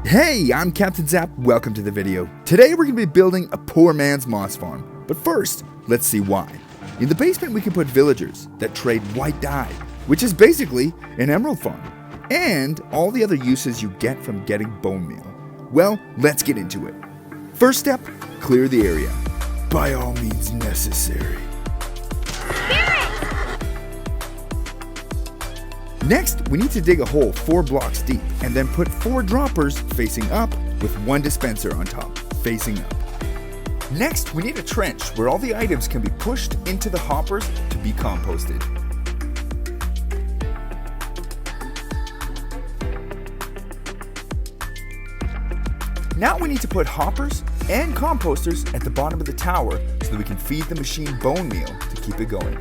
Hey, I'm Captnzap. Welcome to the video. Today we're going to be building a poor man's moss farm. But first, let's see why. In the basement we can put villagers that trade white dye, which is basically an emerald farm, and all the other uses you get from getting bone meal. Well, let's get into it. First step, clear the area. By all means necessary. Next, we need to dig a hole 4 blocks deep and then put 4 droppers facing up with 1 dispenser on top, facing up. Next, we need a trench where all the items can be pushed into the hoppers to be composted. Now we need to put hoppers and composters at the bottom of the tower so that we can feed the machine bone meal to keep it going.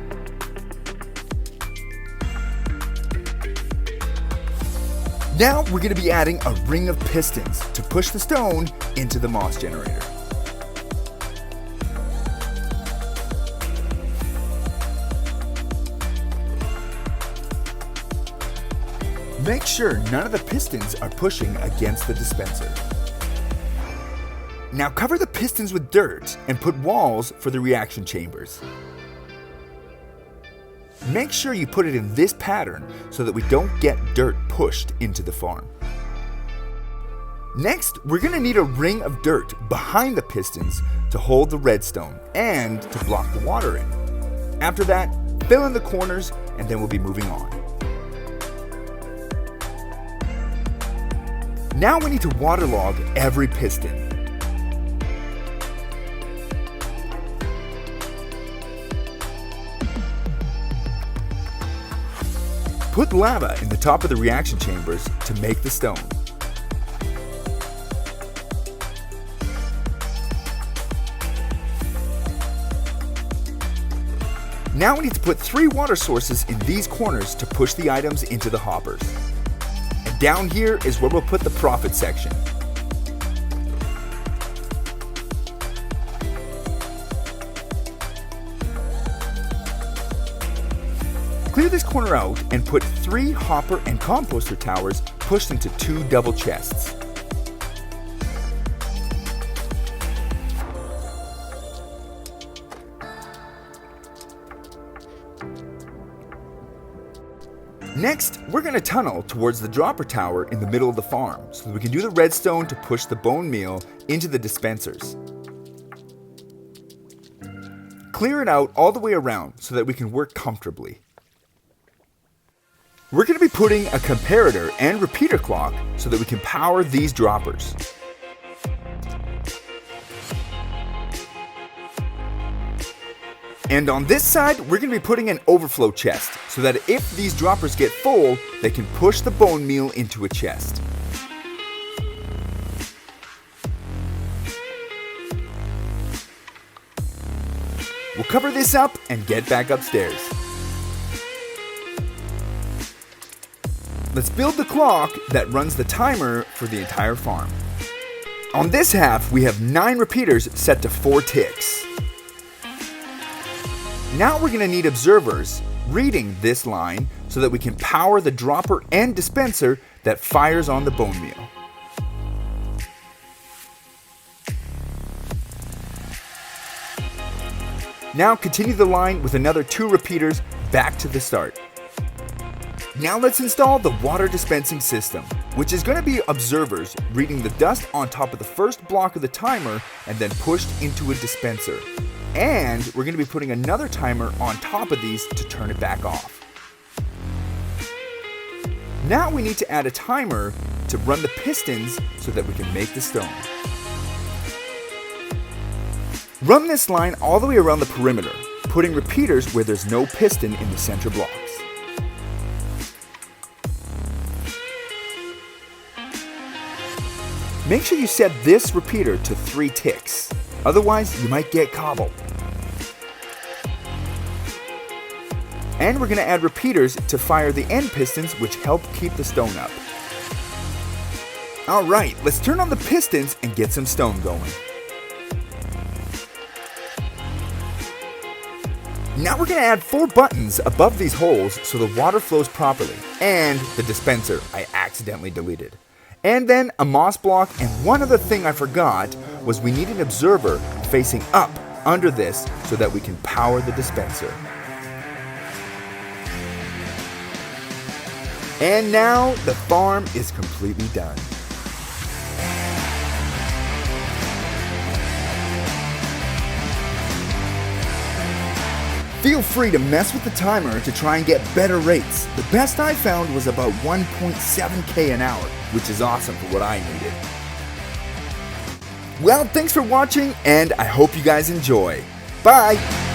Now we're going to be adding a ring of pistons to push the stone into the moss generator. Make sure none of the pistons are pushing against the dispenser. Now cover the pistons with dirt and put walls for the reaction chambers. Make sure you put it in this pattern so that we don't get dirt pushed into the farm. Next, we're going to need a ring of dirt behind the pistons to hold the redstone and to block the water in. After that, fill in the corners and then we'll be moving on. Now we need to waterlog every piston. Put lava in the top of the reaction chambers to make the stone. Now we need to put 3 water sources in these corners to push the items into the hoppers. And down here is where we'll put the profit section. Clear this corner out and put 3 hopper and composter towers pushed into 2 double chests. Next, we're going to tunnel towards the dropper tower in the middle of the farm so that we can do the redstone to push the bone meal into the dispensers. Clear it out all the way around so that we can work comfortably. We're going to be putting a comparator and repeater clock so that we can power these droppers. And on this side, we're going to be putting an overflow chest so that if these droppers get full, they can push the bone meal into a chest. We'll cover this up and get back upstairs. Let's build the clock that runs the timer for the entire farm. On this half, we have 9 repeaters set to 4 ticks. Now we're going to need observers reading this line so that we can power the dropper and dispenser that fires on the bone meal. Now continue the line with another 2 repeaters back to the start. Now let's install the water dispensing system, which is going to be observers reading the dust on top of the first block of the timer and then pushed into a dispenser. And we're going to be putting another timer on top of these to turn it back off. Now we need to add a timer to run the pistons so that we can make the stone. Run this line all the way around the perimeter, putting repeaters where there's no piston in the center blocks. Make sure you set this repeater to 3 ticks, otherwise you might get cobbled. And we're going to add repeaters to fire the end pistons which help keep the stone up. Alright, let's turn on the pistons and get some stone going. Now we're going to add 4 buttons above these holes so the water flows properly, and the dispenser I accidentally deleted. And then a moss block, and one other thing I forgot was we need an observer facing up under this so that we can power the dispenser. And now the farm is completely done. Feel free to mess with the timer to try and get better rates. The best I found was about 1.7K an hour, which is awesome for what I needed. Well, thanks for watching, and I hope you guys enjoy. Bye!